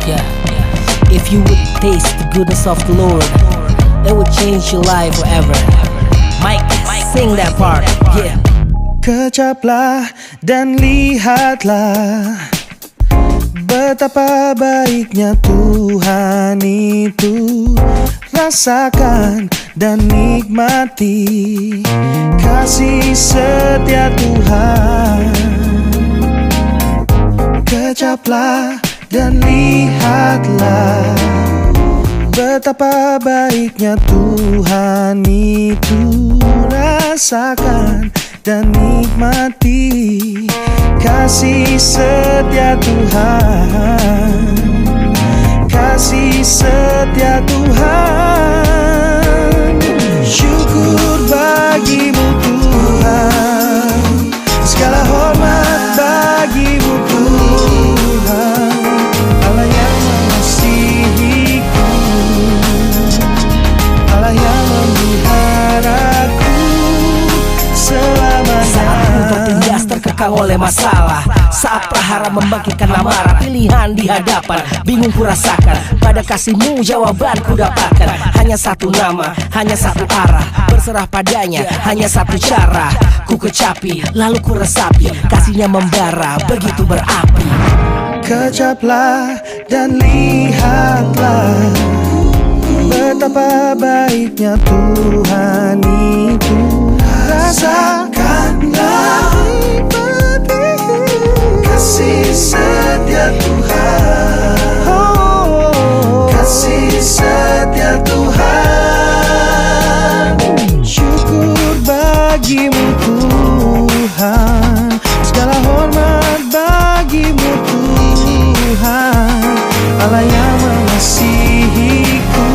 Yeah. If you would taste the goodness of the Lord, it would change your life forever. Mike, sing that part. Yeah. Kecaplah dan lihatlah betapa baiknya Tuhan itu. Rasakan dan nikmati kasih setia Tuhan. Kecaplah dan lihatlah betapa baiknya Tuhan itu. Rasakan dan nikmati kasih setia Tuhan. Kasih setia Tuhan. Syukur bagimu Tuhan, segala hormat bagimu Tuhan, Allah yang mengasihiku, Allah yang memeliharaku selamanya. Saat tertindas terkekang oleh masalah, saat prahara membangkitkan amarah, pilihan di hadapan bingung ku rasakan. Pada kasihmu jawaban ku dapatkan. Hanya satu nama, hanya satu arah, berserah padanya, hanya satu cara. Ku kecapi, lalu ku resapi, kasihnya membara, begitu berapi. Kecaplah dan lihatlah betapa baiknya Tuhan itu. Rasakanlah kasih setia Tuhan. Kasih setia Tuhan. Syukur bagimu Tuhan, segala hormat bagimu Tuhan, Allah yang mengasihiku,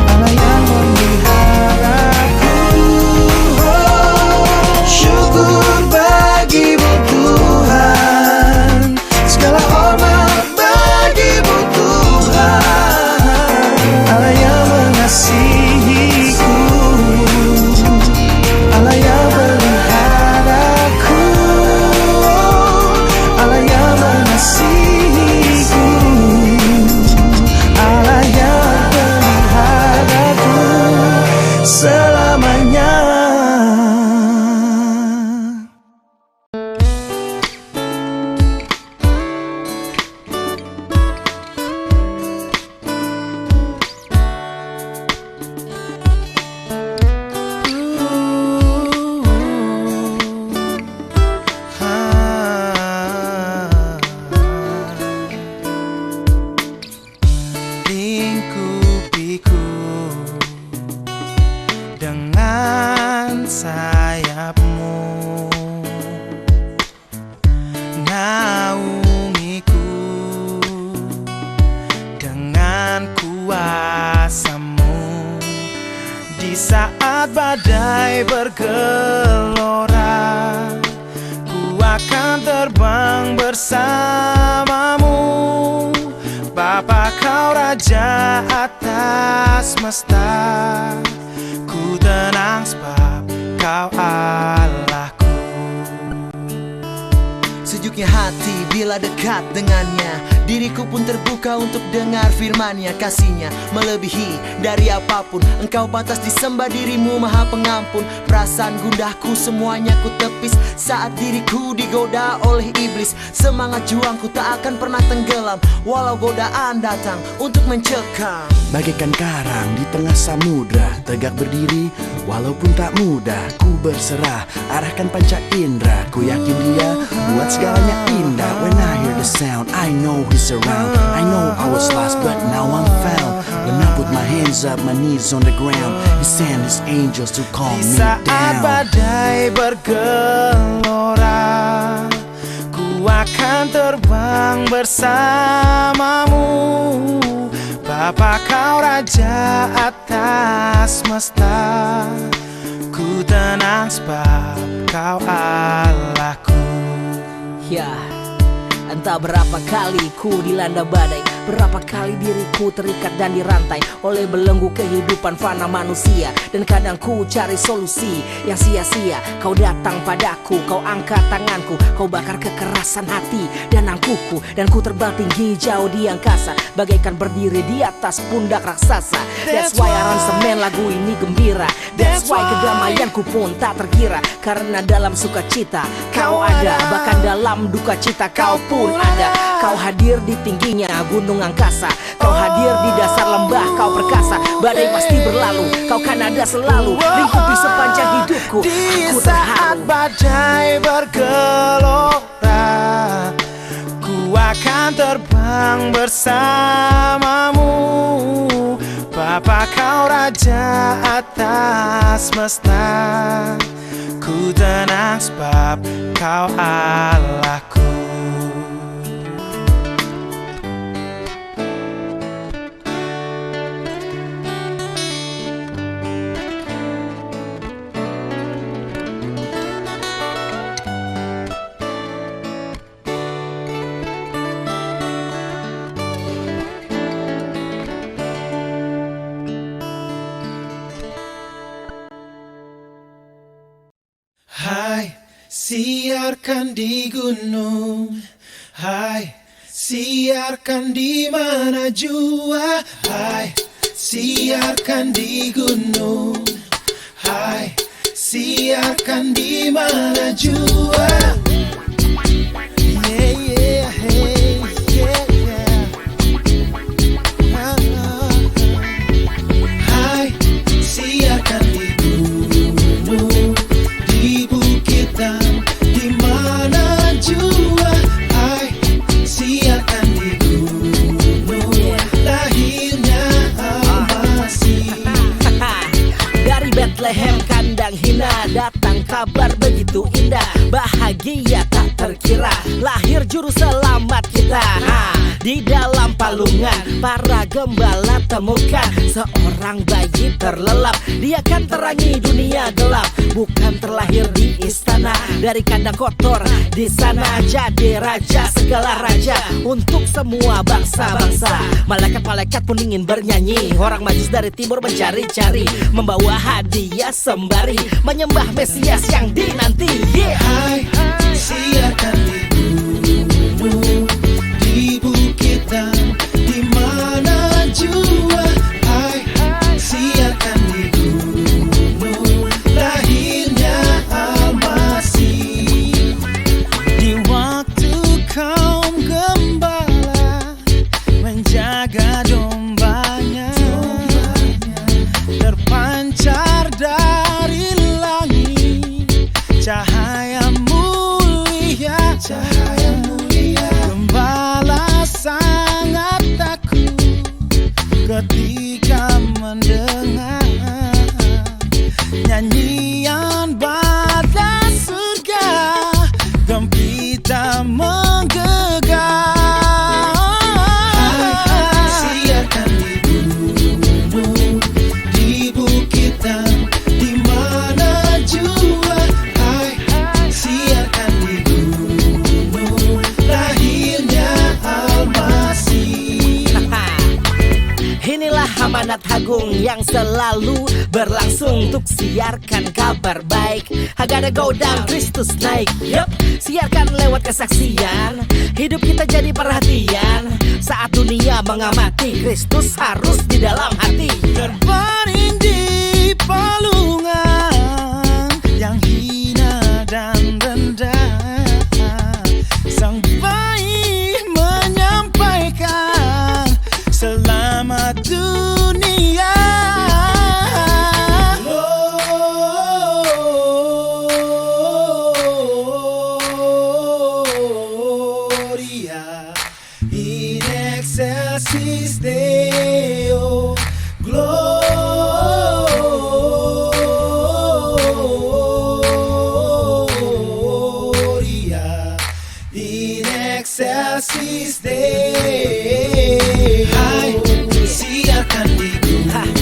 Allah yang memeliharaku. Syukur bagimu Tuhan, segala hormat bagimu Tuhan, Allah yang mengasihiku, Allah yang memeliharaku, Allah yang mengasihiku, Allah yang memeliharaku selamanya. Lingkupiku dengan sayapmu, naungiku dengan kuasamu. Di saat badai bergelora, ku akan terbang bersamamu. Bapa kau raja atas semesta, ku tenang sebab kau Allahku. Sejuknya hati bila dekat dengannya, diriku pun terbuka untuk dengar firman-Nya. Kasih-Nya melebihi dari apapun, Engkau pantas disembah, dirimu maha pengampun. Perasaan gundahku semuanya ku tepis saat diriku digoda oleh iblis. Semangat juangku tak akan pernah tenggelam walau godaan datang untuk mencekam. Bagaikan karang di tengah samudra, tegak berdiri walaupun tak mudah. Ku berserah, arahkan panca indera, ku yakin Dia buat segalanya indah. When I hear the sound, I know He's around. I know I was lost but now I'm found. When I put my hands up, my knees on the ground, He sent His angels to calm me down. Di saat badai bergelora, ku akan terbang bersamamu. Bapa kau raja atas semesta, ku tenang sebab kau Allahku. Yeah. And Entah berapa kali ku dilanda badai, berapa kali diriku terikat dan dirantai oleh belenggu kehidupan fana manusia. Dan kadang ku cari solusi yang sia-sia. Kau datang padaku, kau angkat tanganku, kau bakar kekerasan hati dan angkuku. Dan ku terbang tinggi jauh di angkasa, bagaikan berdiri di atas pundak raksasa. That's why aransemen lagu ini gembira. That's why kedamaianku pun tak terkira. Karena dalam sukacita kau ada, bahkan dalam duka cita kau pun ada. Kau hadir di tingginya gunung angkasa, kau hadir di dasar lembah, kau perkasa. Badai pasti berlalu, kau kan ada selalu, lingkupi sepanjang hidupku. Di Aku saat terharu. badai bergelora, ku akan terbang bersamamu. Bapa kau raja atas semesta, ku tenang sebab kau Allahku. Hai, siarkan di gunung. Hai, siarkan di mana jua. Hai, siarkan di gunung. Hai, siarkan di mana jua. Yeah, yeah, hey, yeah, yeah. Hai, siarkan di gunung, di bukitan, di mana jua. Hai, siarkan di gunung, lahirnya Al-Masih. Dari Bethlehem kandang hina datang kabar begitu indah, bahagia tak terkira, lahir juru selamat kita. Di dalam palungan para gembala temukan seorang bayi terlelap, dia kan terangi dunia gelap. Bukan terlahir di istana, dari kandang kotor di sana jadi raja segala raja untuk semua bangsa-bangsa. Malaikat-malaikat pun ingin bernyanyi, orang majus dari timur mencari-cari, membawa hadiah sembari menyembah Mesias yang dinanti. Yeah. Hai, siarkan di gunung, di bukitan, di mana jua. Hai, siarkan di gunung, lahirnya Al-Masih. Di waktu kaum gembala menjaga dombanya, terpancar dari langit cahaya mulia. Cahaya mulia. Gembala sangat takut ketika mendengar nyanyian bala surga gempita menggegah. Siarkan di gunung, di bukitan, di mana jua. Hai, siarkan di gunung, lahirnya Al-Masih. Inilah amanat agung yang selalu berlangsung untuk siarkan kabar baik. Agak go down, Kristus naik. Yup, siarkan lewat kesaksian, hidup kita jadi perhatian. Saat dunia mengamati, Kristus harus di dalam hati. Terbaring di palungan yang hina dan rendah, sang bayi menyampaikan selamat dunia. Gloria in excelsis Deo. Gloria in excelsis Deo. Hai, siarkan di gunung,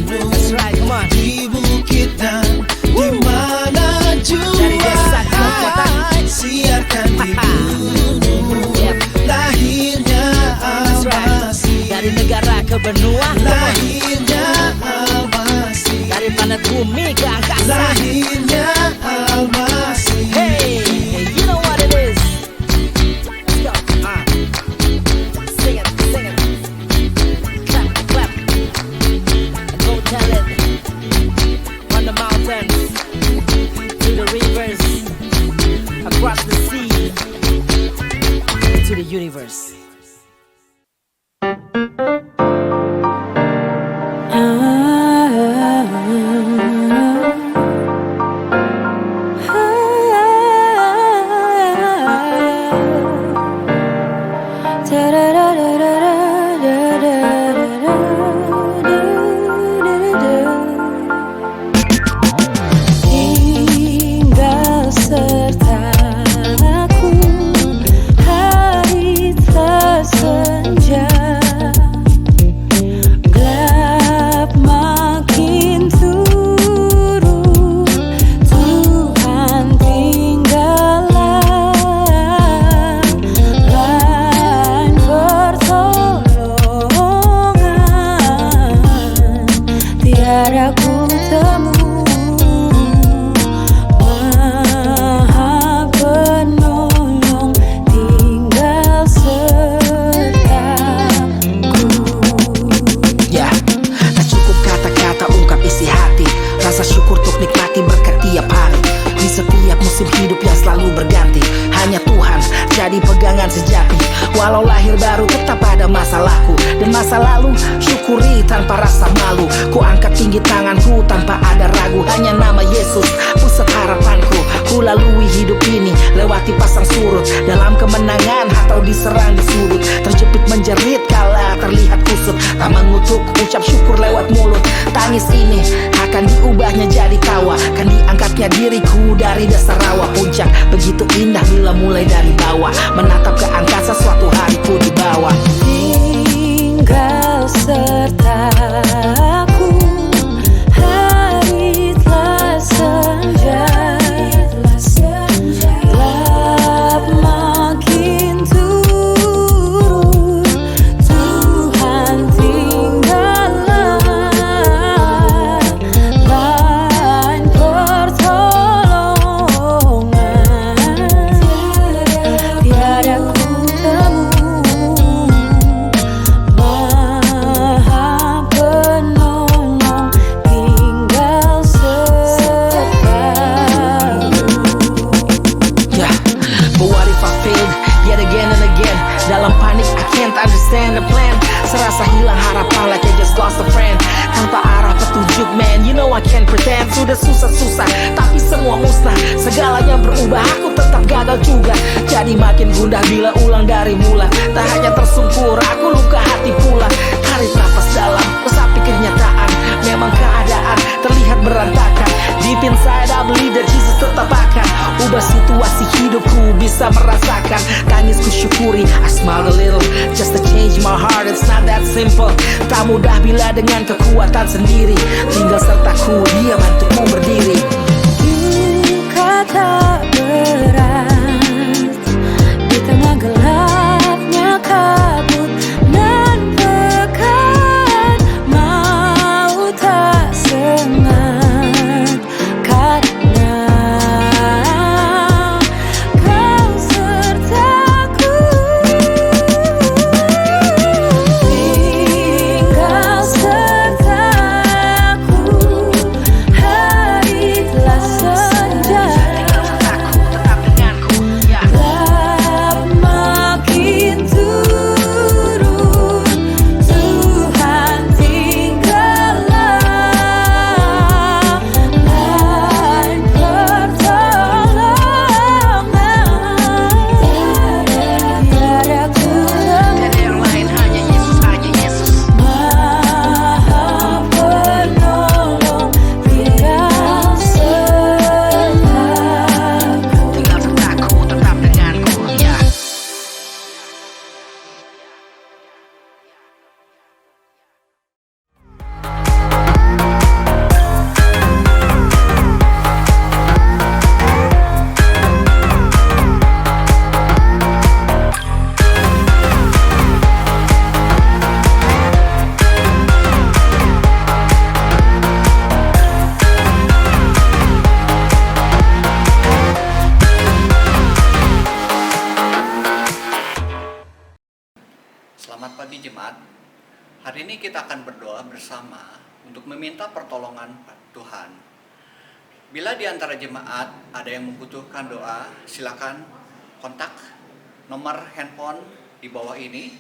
That's right, come on. di bukitan, di mana jua. Dari desa ke kota. Hai, siarkan di gunung, the universe. Tinggal sertaku hari telah senja, gelap makin turun, Tuhan tinggallah lain pertolongan, tiada ku temu. Maha penolong tinggal sertaku. Ya, tak cukup kata-kata ungkap isi hati. Rasa syukur untuk nikmati berkat tiap hari. Di setiap musim hidup yang selalu berganti, hanya Tuhan jadi pegangan sejati. Walau lahir baru tetap ada masalahku, dan masa lalu syukuri tanpa rasa malu. Ku angkat tinggi tanganku tanpa ada ragu, hanya nama Yesus pusat harapanku. Ku lalui hidup ini lewati pasang surut, dalam kemenangan atau diserang di sudut, terjepit menjerit kala terlihat kusut. Tak mengutuk ucap syukur lewat mulut. Tangis ini akan diubahnya jadi tawa, kan diangkatnya diriku dari dasar rawa. Puncak begitu indah bila mulai dari bawah, menatap ke angkasa suatu hari ku di bawah. Tinggal sertaku hari telah senja, gelap makin turun, Tuhan tinggallah lain pertolongan, tiada ku temu. Maha penolong tinggal sertaku. Yeah, but what if I failed yet again and again? Dalam panik I can't understand the plan. Serasa hilang harapan like I just lost a friend. Tanpa arah petunjuk man, you know I can't pretend. Sudah susah-susah tapi semua musnah, segalanya berubah, aku tetap gagal juga. Jadi makin gundah bila ulang dari mula. Tak hanya tersungkur, aku luka hati pula. Tarik nafas dalam, resapi kenyataan. Memang keadaan terlihat berantakan. Deep inside I believe that Jesus tetap akan ubah situasi hidupku, bisa merasakan. Tangis ku syukuri, I smile a little just to change my heart. It's not that simple. Tak mudah bila dengan kekuatan sendiri. Tinggal sertaku, dia bantuku berdiri. Duka tak berat di tengah gelapnya kabut nan pekat, maut tak sengat karena kau sertaku. Tinggal sertaku hari telah senja, Tetap denganku, ya. gelap makin turun, Tuhan tinggallah lain pertolongan, tiada ku Dan yang lain hanya Yesus, hanya Yesus. Maha penolong tinggal sertaku. Tinggal sertaku, tetap denganku, ya. Selamat pagi jemaat. Hari ini kita akan berdoa bersama untuk meminta pertolongan Tuhan. Bila di antara jemaat ada yang membutuhkan doa, silakan kontak nomor handphone di bawah ini.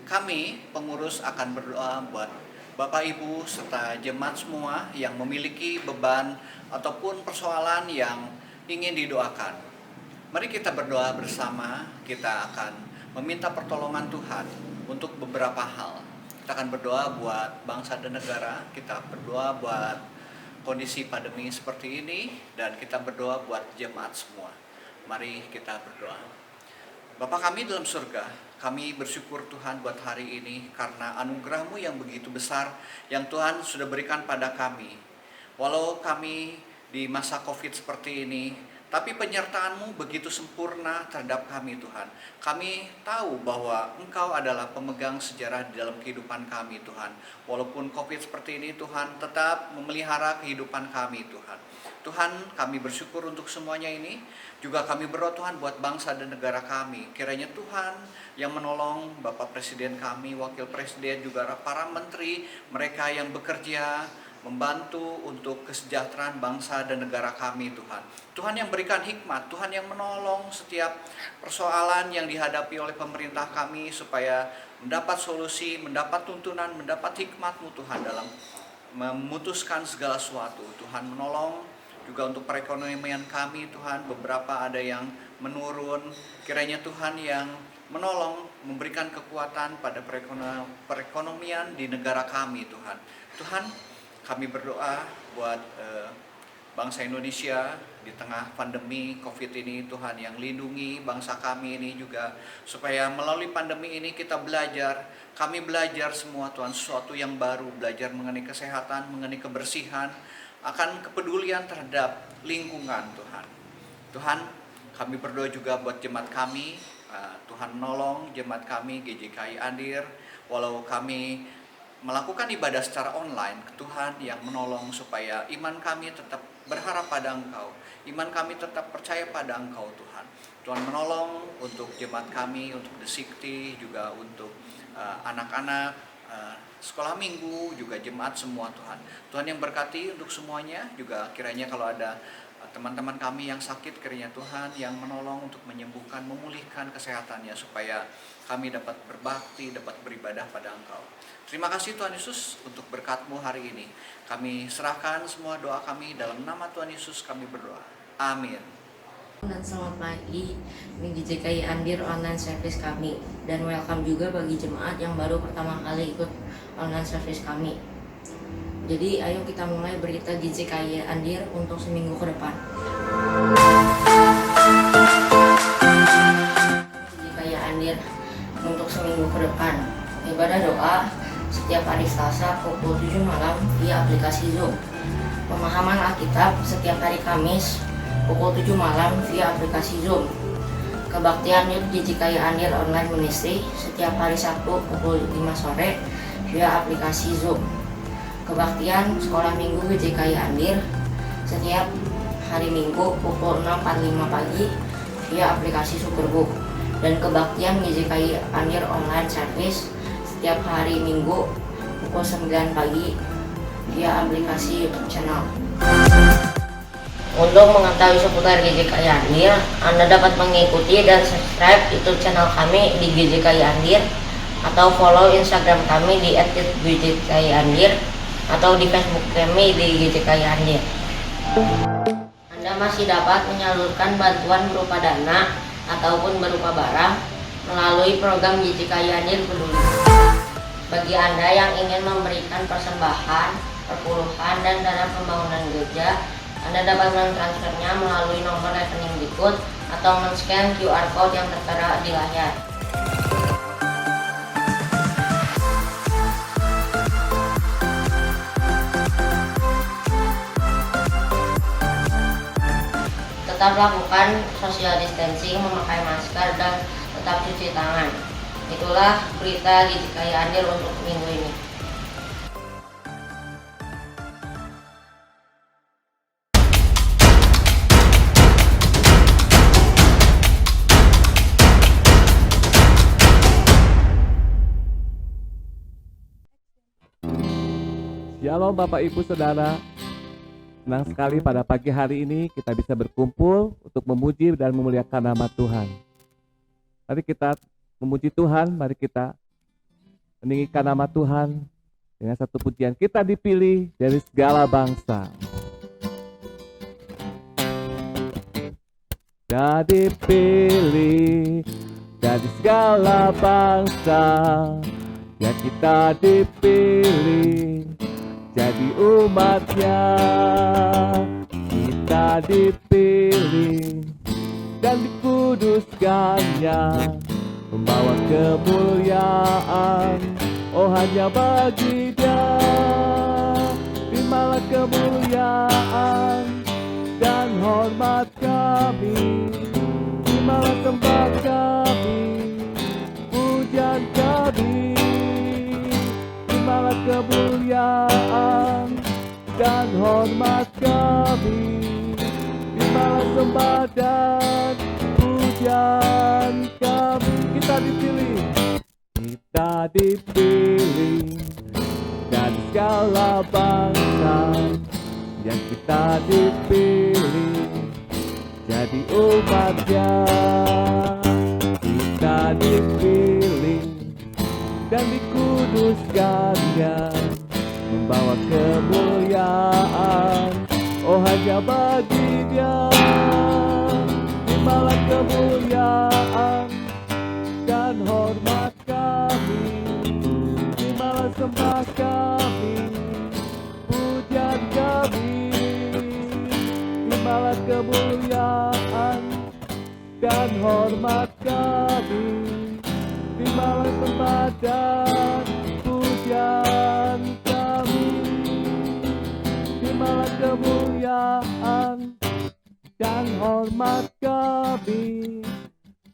Kami pengurus akan berdoa buat Bapak Ibu serta jemaat semua yang memiliki beban ataupun persoalan yang ingin didoakan. Mari kita berdoa bersama. Kita akan meminta pertolongan Tuhan untuk beberapa hal. Kita akan berdoa buat bangsa dan negara, kita berdoa buat kondisi pandemi seperti ini, dan kita berdoa buat jemaat semua. Mari kita berdoa. Bapa kami dalam surga, kami bersyukur Tuhan buat hari ini karena anugerah-Mu yang begitu besar yang Tuhan sudah berikan pada kami. Walau kami di masa COVID seperti ini, tapi penyertaan-Mu begitu sempurna terhadap kami Tuhan. Kami tahu bahwa Engkau adalah pemegang sejarah di dalam kehidupan kami Tuhan. Walaupun COVID seperti ini Tuhan tetap memelihara kehidupan kami Tuhan. Tuhan, kami bersyukur untuk semuanya ini. Juga kami berdoa Tuhan buat bangsa dan negara kami. Kiranya Tuhan yang menolong Bapak Presiden kami, Wakil Presiden, juga para menteri, mereka yang bekerja membantu untuk kesejahteraan bangsa dan negara kami Tuhan. Tuhan yang berikan hikmat, Tuhan yang menolong setiap persoalan yang dihadapi oleh pemerintah kami supaya mendapat solusi, mendapat tuntunan, mendapat hikmat-Mu Tuhan dalam memutuskan segala sesuatu. Tuhan menolong juga untuk perekonomian kami Tuhan, beberapa ada yang menurun. Kiranya Tuhan yang menolong, memberikan kekuatan pada perekonomian di negara kami Tuhan. Tuhan, kami berdoa buat bangsa Indonesia di tengah pandemi COVID ini Tuhan, yang lindungi bangsa kami ini juga, supaya melalui pandemi ini kita belajar, kami belajar semua Tuhan sesuatu yang baru, belajar mengenai kesehatan, mengenai kebersihan, akan kepedulian terhadap lingkungan Tuhan. Tuhan, kami berdoa juga buat jemaat kami, Tuhan menolong jemaat kami GJKI Andir, walau kami melakukan ibadah secara online, Tuhan yang menolong supaya iman kami tetap berharap pada Engkau, iman kami tetap percaya pada Engkau Tuhan. Tuhan menolong untuk jemaat kami, untuk The Sikti, juga untuk anak-anak sekolah minggu, juga jemaat semua Tuhan. Tuhan yang berkati untuk semuanya, juga kiranya kalau ada teman-teman kami yang sakit, kiranya Tuhan yang menolong untuk menyembuhkan, memulihkan kesehatannya, supaya kami dapat berbakti, dapat beribadah pada Engkau. Terima kasih Tuhan Yesus untuk berkat-Mu hari ini. Kami serahkan semua doa kami dalam nama Tuhan Yesus kami berdoa. Amin. Dan selamat pagi, ini GJKI Andir online service kami, dan welcome juga bagi jemaat yang baru pertama kali ikut online service kami. Jadi ayo kita mulai berita GJKI Andir untuk seminggu ke depan. GJKI Andir untuk seminggu ke depan, ibadah doa setiap hari Selasa pukul 7 malam via aplikasi Zoom. Pemahaman Alkitab setiap hari Kamis pukul 7 malam via aplikasi Zoom. Kebaktian Youth GJKI Andir Online Ministry setiap hari Sabtu pukul 5 sore via aplikasi Zoom. Kebaktian Sekolah Minggu GJKI Andir setiap hari Minggu pukul 6.45 pagi via aplikasi Superbook. Dan kebaktian GJKI Andir Online Service setiap hari Minggu pukul 9 pagi via aplikasi YouTube channel. Untuk mengetahui seputar GJKI Andir, Anda dapat mengikuti dan subscribe YouTube channel kami di GJKI Andir, atau follow Instagram kami di @GJKI atau di Facebook kami di GJKI Andir. Anda masih dapat menyalurkan bantuan berupa dana ataupun berupa barang melalui program GJKI Andir Peduli. Bagi Anda yang ingin memberikan persembahan, perpuluhan, dan dana pembangunan gereja, Anda dapat mentransfernya melalui nomor rekening berikut atau men-scan QR Code yang tertera di layar. Tetap lakukan social distancing, memakai masker, dan tetap cuci tangan. Itulah berita GJKI Andir untuk minggu ini. Shalom Bapak Ibu Saudara. Senang sekali pada pagi hari ini kita bisa berkumpul untuk memuji dan memuliakan nama Tuhan. Mari kita memuji Tuhan, mari kita meninggikan nama Tuhan dengan satu pujian. Kita dipilih dari segala bangsa. Kita dipilih dari segala bangsa, ya kita dipilih jadi umatnya. Kita dipilih dan dikuduskannya, membawa kemuliaan, oh hanya bagi Dia. Terimalah kemuliaan dan hormat kami, terimalah sembah kami, pujian kami. Terimalah kemuliaan dan hormat kami, terimalah sembah dan pujian kami. Kita dipilih, kita dipilih dari segala bangsa, yang kita dipilih jadi umatnya. Kita dipilih dan dikuduskannya, membawa kemuliaan, oh hanya bagi Dia. Terimalah kemuliaan dan hormat kami, terimalah sembah kami, pujian kami. Terimalah kemuliaan dan hormat kami, terimalah sembah dan pujian kami. Terimalah kemuliaan dan hormat kami,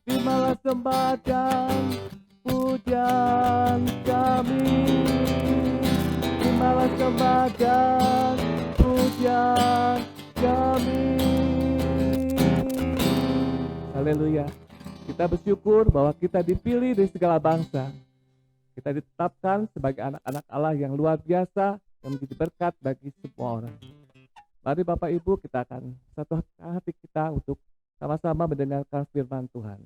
terimalah sembah dan pujian kami. Terimalah sembah dan pujian kami. Haleluya. Kita bersyukur bahwa kita dipilih dari segala bangsa. Kita ditetapkan sebagai anak-anak Allah yang luar biasa, yang menjadi berkat bagi semua orang. Mari Bapak Ibu, kita akan satu hati kita untuk sama-sama mendengarkan firman Tuhan.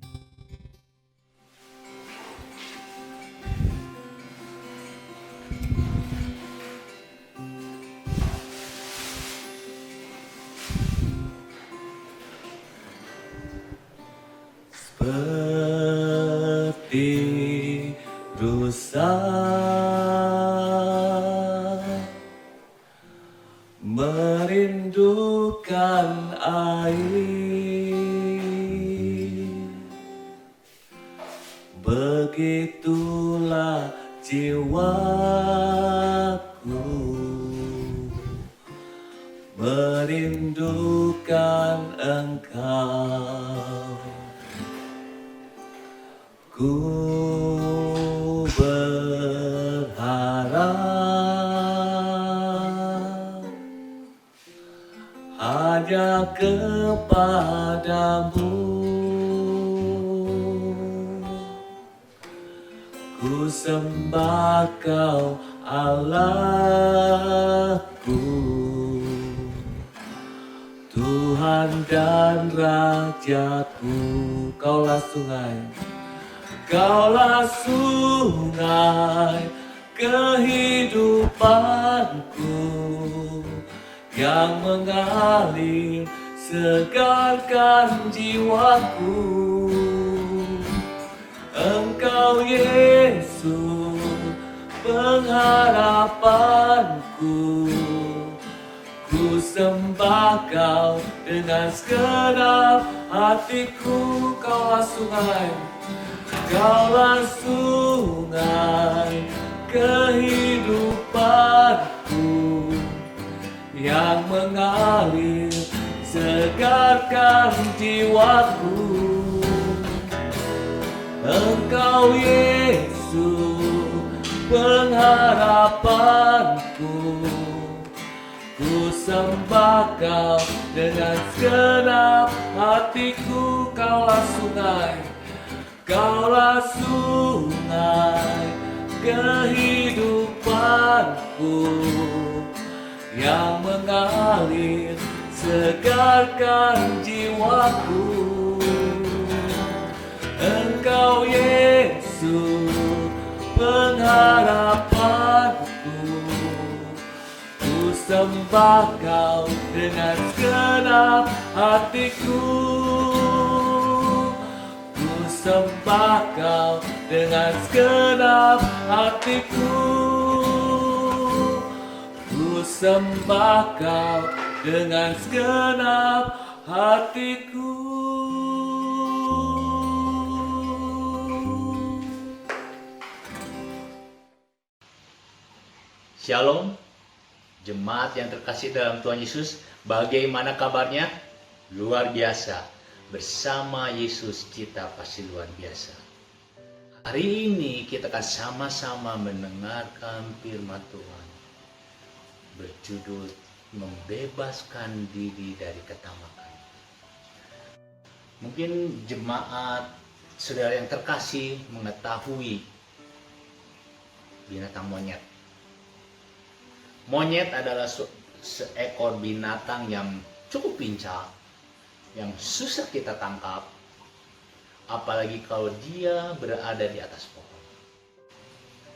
Seperti rusa merindukan air, begitulah jiwaku merindukan Engkau. Ku berharap hanya kepadamu. Ku sembah Kau Allahku, Tuhan dan Rajaku. Kaulah sungai, Kaulah sungai kehidupanku, yang mengalir segarkan jiwaku. Engkau Yesus pengharapanku, ku sembah Kau dengan segenap hatiku. Kaulah sungai, Kaulah sungai kehidupanku, yang mengalir segarkan jiwaku. Engkau Yesus pengharapanku, ku sembah Kau dengan segenap hatiku. Kaulah sungai, Kaulah sungai kehidupanku, yang mengalir segarkan jiwaku. Engkau Engkau Yesus pengharapanku, ku sembah Kau dengan segenap hatiku, ku sembah Kau dengan segenap hatiku, ku sembah Kau dengan segenap hatiku. Shalom, jemaat yang terkasih dalam Tuhan Yesus, bagaimana kabarnya? Luar biasa, bersama Yesus kita pasti luar biasa. Hari ini kita akan sama-sama mendengarkan firman Tuhan berjudul membebaskan diri dari ketamakan. Mungkin jemaat saudara yang terkasih mengetahui binatang monyet. Monyet adalah seekor binatang yang cukup pincang, yang susah kita tangkap, apalagi kalau dia berada di atas pohon.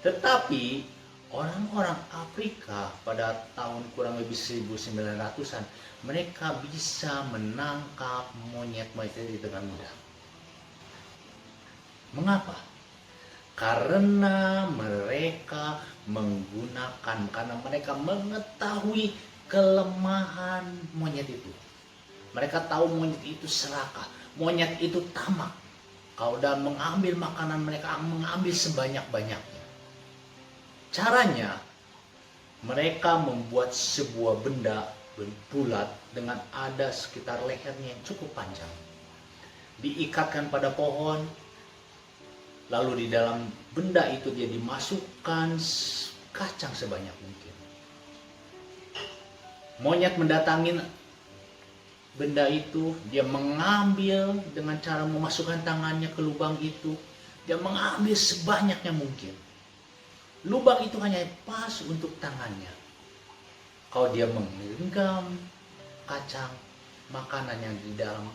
Tetapi orang-orang Afrika pada tahun kurang lebih 1900-an, mereka bisa menangkap monyet-monyet ini dengan mudah. Mengapa? Karena mereka mengetahui kelemahan monyet itu. Mereka tahu monyet itu serakah, monyet itu tamak. Kalau dalam mengambil makanan, mereka mengambil sebanyak-banyaknya. Caranya, mereka membuat sebuah benda bulat dengan ada sekitar lehernya yang cukup panjang. Diikatkan pada pohon, lalu di dalam benda itu dia dimasukkan kacang sebanyak mungkin. Monyet mendatangi benda itu, dia mengambil dengan cara memasukkan tangannya ke lubang itu, dia mengambil sebanyaknya mungkin. Lubang itu hanya pas untuk tangannya. Kalau dia menggenggam kacang makanan yang di dalam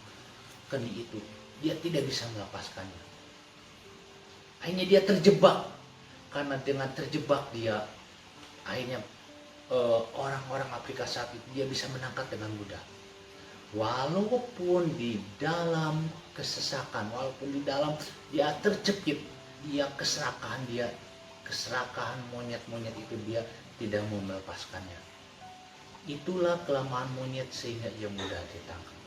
kendi itu, dia tidak bisa melepaskannya. Akhirnya dia terjebak, karena dengan terjebak dia akhirnya orang-orang Afrika saat itu dia bisa menangkap dengan mudah. Walaupun di dalam kesesakan, walaupun di dalam dia terjepit, dia keserakahan monyet-monyet itu dia tidak mau melepaskannya. Itulah kelemahan monyet sehingga ia mudah ditangkap.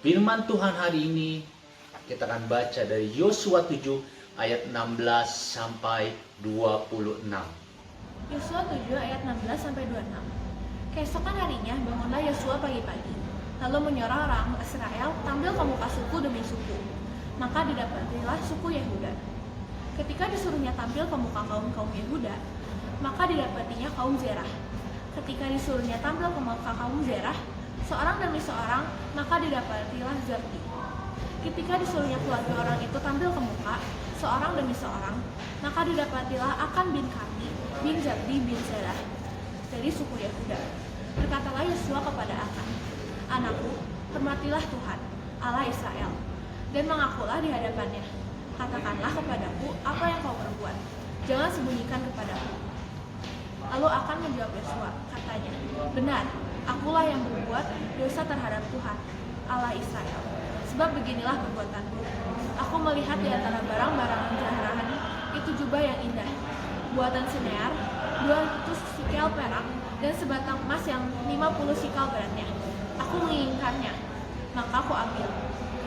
Firman Tuhan hari ini kita akan baca dari Yosua 7 ayat 16 sampai 26. Yosua 7 ayat 16 sampai 26. Keesokan harinya bangunlah Yosua pagi-pagi, lalu menyuruh orang Israel tampil ke muka suku demi suku. Maka didapatilah suku Yehuda. Ketika disuruhnya tampil ke muka kaum Yehuda, maka didapatinya kaum Zerah. Ketika disuruhnya tampil ke muka kaum Zerah, seorang demi seorang, maka didapatilah Zabdi. Ketika disuruhnya keluarga orang itu tampil ke muka, seorang demi seorang, maka didapatilah Akan bin Karmi bin Zabdi bin Zerah dari suku Yehuda. Berkatalah Yosua kepada Akan, "Anakku, hormatilah Tuhan, Allah Israel, dan mengakulah di hadapannya. Katakanlah kepadaku apa yang kau perbuat, jangan sembunyikan kepadaku." Lalu Akan menjawab Yosua, katanya, "Benar, akulah yang berbuat dosa terhadap Tuhan, Allah Israel. Sebab beginilah perbuatanku. Aku melihat di antara barang-barang jaharahan itu jubah yang indah, buatan Sinear, 200 sikel perak, dan sebatang emas yang 50 sikel beratnya. Aku menginginkannya, maka aku ambil.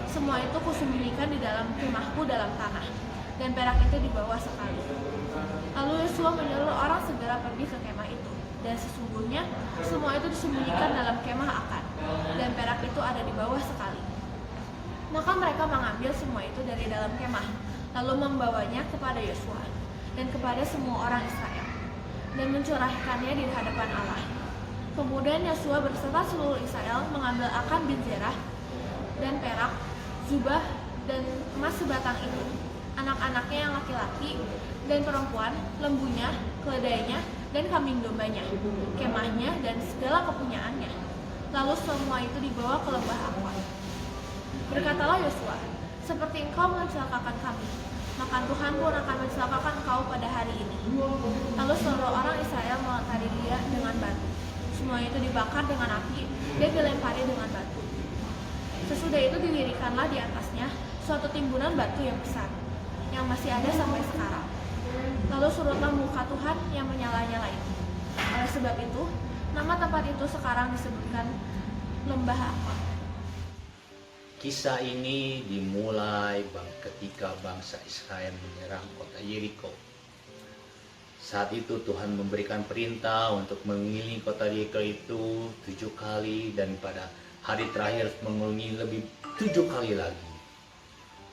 Semua itu kusembunyikan di dalam kemahku dalam tanah, dan perak itu dibawa sekali." Lalu Yosua menyuruh orang segera pergi ke kemah itu, dan sesungguhnya semua itu disembunyikan dalam kemah Akan, dan perak itu ada di bawah sekali. Maka mereka mengambil semua itu dari dalam kemah, lalu membawanya kepada Yosua dan kepada semua orang Israel, dan mencurahkannya di hadapan Allah. Kemudian Yosua berserta seluruh Israel mengambil Akan bin Zerah dan perak, jubah, dan emas sebatang itu, anak-anaknya yang laki-laki dan perempuan, lembunya, keledainya, dan kambing dombanya, kemahnya, dan segala kepunyaannya. Lalu semua itu dibawa ke lembah Akwa. Berkatalah Yosua, Seperti engkau mencelakakan kami, maka Tuhan pun akan mencelakakan engkau pada hari ini. Lalu seluruh orang Israel melantari dia dengan batu. Semua itu dibakar dengan api dan dilempari dengan batu. Sesudah itu didirikanlah di atasnya suatu timbunan batu yang besar, yang masih ada sampai sekarang. Lalu surutlah muka Tuhan yang menyala-nyala itu. Oleh sebab itu, nama tempat itu sekarang disebutkan Lembah Akor. Kisah ini dimulai ketika bangsa Israel menyerang kota Yeriko. Saat itu Tuhan memberikan perintah untuk mengelilingi kota Yeriko itu 7 kali, dan pada hari terakhir mengelilingi lebih 7 kali lagi.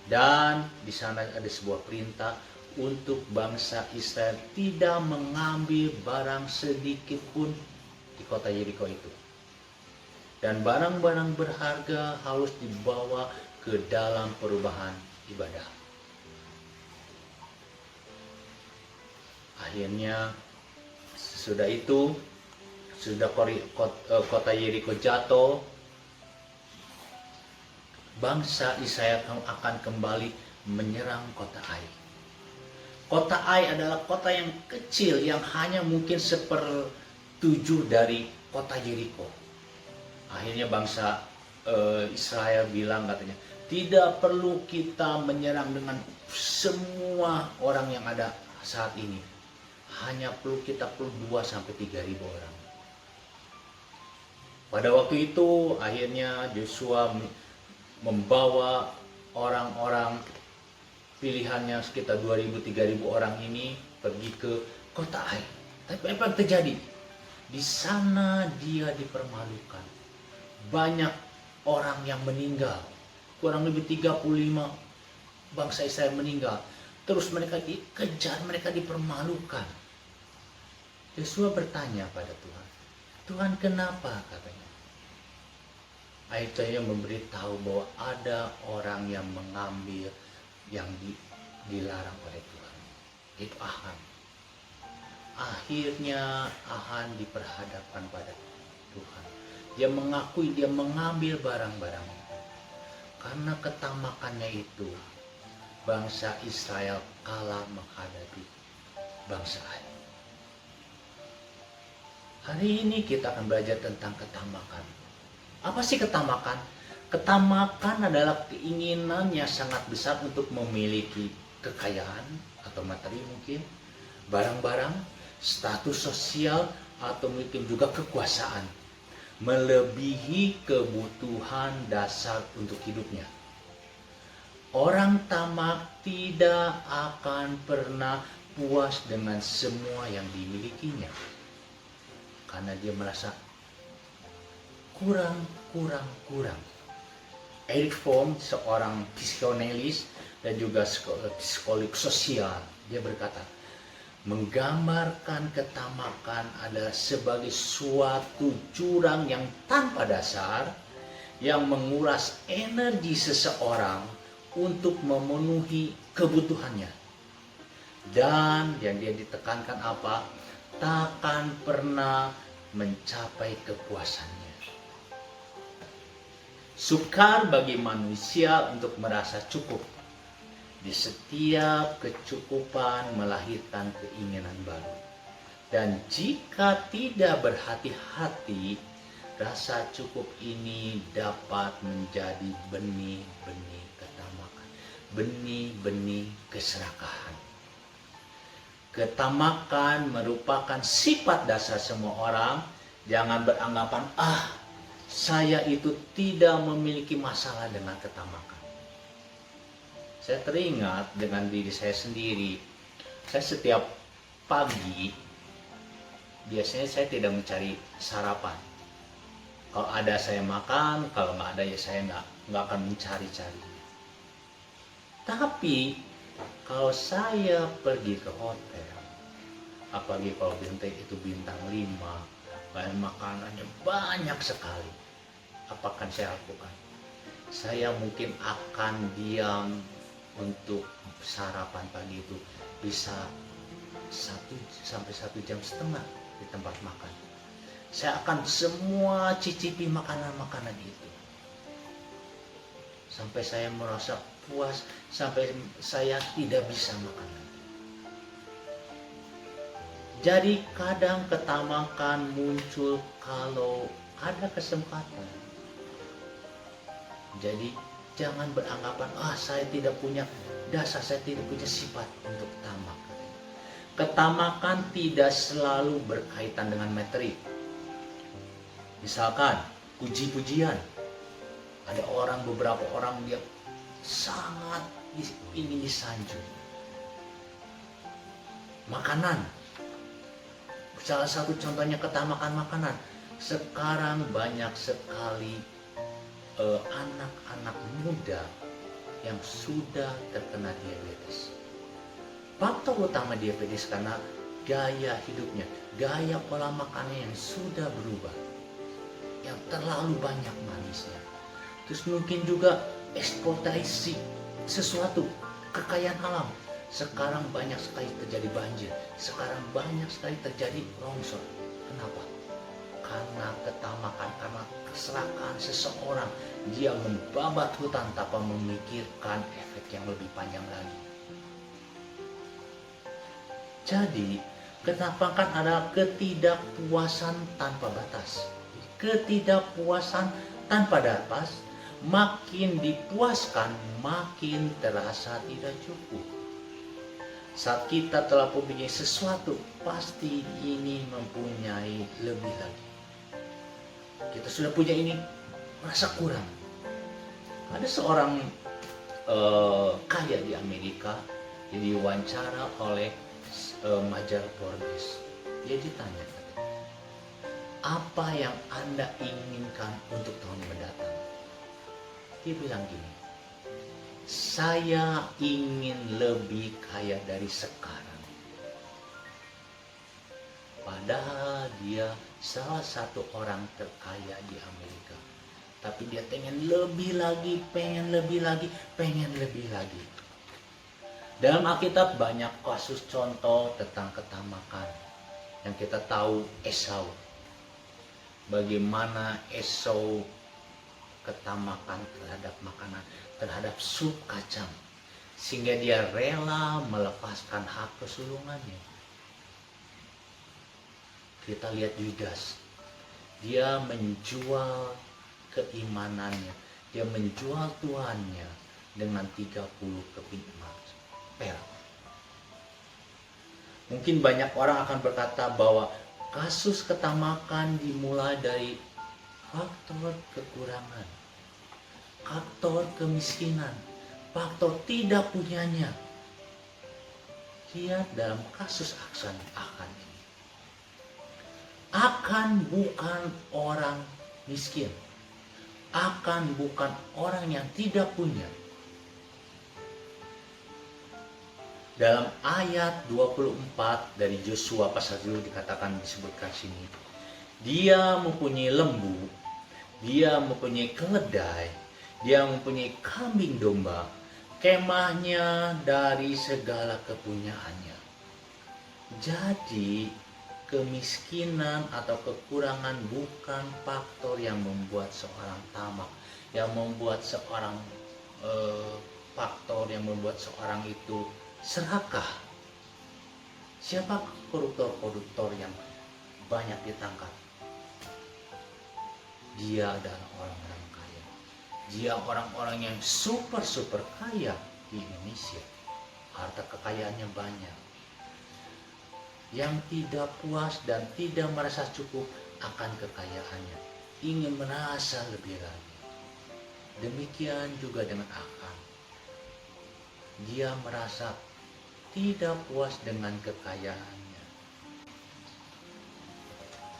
Dan di sana ada sebuah perintah untuk bangsa Israel tidak mengambil barang sedikit pun di kota Yeriko itu. Dan barang-barang berharga harus dibawa ke dalam perubahan ibadah. Akhirnya sesudah itu, sudah kota Yeriko jatuh, bangsa Israel akan kembali menyerang kota Ai. Kota Ai adalah kota yang kecil yang hanya mungkin 1/7 dari kota Yeriko. Akhirnya bangsa Israel bilang, katanya, tidak perlu kita menyerang dengan semua orang yang ada saat ini. Hanya kita perlu 2-3 ribu orang. Pada waktu itu akhirnya Joshua membawa orang-orang pilihannya sekitar 2.000-3.000 orang ini pergi ke kota Ai. Tapi apa yang terjadi? Di sana dia dipermalukan. Banyak orang yang meninggal. Kurang lebih 35 bangsa Israel meninggal. Terus mereka dikejar, mereka dipermalukan. Yosua bertanya pada Tuhan, Tuhan kenapa, katanya. Akhirnya memberitahu bahwa ada orang yang mengambil yang dilarang oleh Tuhan. Itu Ahan. Akhirnya Ahan diperhadapkan pada Tuhan. Dia mengakui dia mengambil barang-barang itu. Karena ketamakannya itu, bangsa Israel kalah menghadapi bangsa Ai. Hari ini kita akan belajar tentang ketamakan. Apa sih ketamakan? Ketamakan adalah keinginan yang sangat besar untuk memiliki kekayaan atau materi mungkin, barang-barang, status sosial, atau mungkin juga kekuasaan, melebihi kebutuhan dasar untuk hidupnya. Orang tamak tidak akan pernah puas dengan semua yang dimilikinya, karena dia merasa kurang. Eric Fromm, seorang psikoanalis dan juga psikolog sosial, dia berkata, menggambarkan ketamakan adalah sebagai suatu jurang yang tanpa dasar yang menguras energi seseorang untuk memenuhi kebutuhannya. Dan yang dia ditekankan apa? Takkan pernah mencapai kepuasannya. Sukar bagi manusia untuk merasa cukup. Di setiap kecukupan melahirkan keinginan baru. Dan jika tidak berhati-hati, rasa cukup ini dapat menjadi benih-benih ketamakan, benih-benih keserakahan. Ketamakan merupakan sifat dasar semua orang. Jangan beranggapan, saya itu tidak memiliki masalah dengan ketamakan. Saya teringat dengan diri saya sendiri. Saya setiap pagi, biasanya saya tidak mencari sarapan. Kalau ada saya makan, kalau nggak ada ya saya nggak akan mencari-cari. Tapi kalau saya pergi ke hotel, apalagi kalau itu bintang 5, bahan makanannya banyak sekali. Apa akan saya lakukan? Saya mungkin akan diam untuk sarapan pagi itu bisa 1-1,5 jam di tempat makan. Saya akan semua cicipi makanan-makanan itu sampai saya merasa puas sampai saya tidak bisa makan lagi. Jadi kadang ketamakan muncul kalau ada kesempatan. Jadi jangan beranggapan saya tidak punya dasar, saya tidak punya sifat untuk tamak. Ketamakan tidak selalu berkaitan dengan materi. Misalkan puji-pujian. Ada beberapa orang dia sangat ingin disanjung. Makanan. Salah satu contohnya ketamakan makanan. Sekarang banyak sekali anak-anak muda yang sudah terkena diabetes. Faktor utama diabetes karena gaya hidupnya, gaya pola makannya yang sudah berubah, yang terlalu banyak manisnya. Terus mungkin juga eksploitasi sesuatu, kekayaan alam. Sekarang banyak sekali terjadi banjir, sekarang banyak sekali terjadi longsor. Kenapa? Karena ketamakan, karena keserakahan seseorang. Dia membabat hutan tanpa memikirkan efek yang lebih panjang lagi. Jadi, ketamakan adalah ketidakpuasan tanpa batas. Ketidakpuasan tanpa batas, makin dipuaskan, makin terasa tidak cukup. Saat kita telah mempunyai sesuatu, pasti ini mempunyai lebih lagi. Kita sudah punya ini, merasa kurang. Ada seorang kaya di Amerika yang diwawancara oleh majalah Forbes. Dia ditanya, apa yang Anda inginkan untuk tahun mendatang? Dia bilang gini, saya ingin lebih kaya dari sekarang. Padahal dia salah satu orang terkaya di Amerika. Tapi dia pengen lebih lagi, pengen lebih lagi, pengen lebih lagi. Dalam Alkitab banyak kasus contoh tentang ketamakan. Yang kita tahu Esau. Bagaimana Esau ketamakan terhadap makanan, terhadap sup kacang, sehingga dia rela melepaskan hak kesulungannya. Kita lihat Yudas, dia menjual keimanannya, dia menjual Tuhannya dengan 30 keping emas, perak. Mungkin banyak orang akan berkata bahwa kasus ketamakan dimulai dari faktor kekurangan, faktor kemiskinan, faktor tidak punyanya. Lihat dalam kasus Akan ini. Akan bukan orang miskin. Akan bukan orang yang tidak punya. Dalam ayat 24 dari Yosua pasal 7 dikatakan, disebutkan sini, dia mempunyai lembu, dia mempunyai keledai, dia mempunyai kambing domba, kemahnya dari segala kepunyaannya. Jadi kemiskinan atau kekurangan bukan faktor yang membuat seorang tamak, yang membuat seorang faktor yang membuat seorang itu serakah. Siapa koruptor-koruptor yang banyak ditangkap? Dia adalah orang-orang kaya. Dia orang-orang yang super kaya di Indonesia. Harta kekayaannya banyak. Yang tidak puas dan tidak merasa cukup akan kekayaannya, ingin merasa lebih lagi. Demikian juga dengan Akan. Dia merasa tidak puas dengan kekayaannya.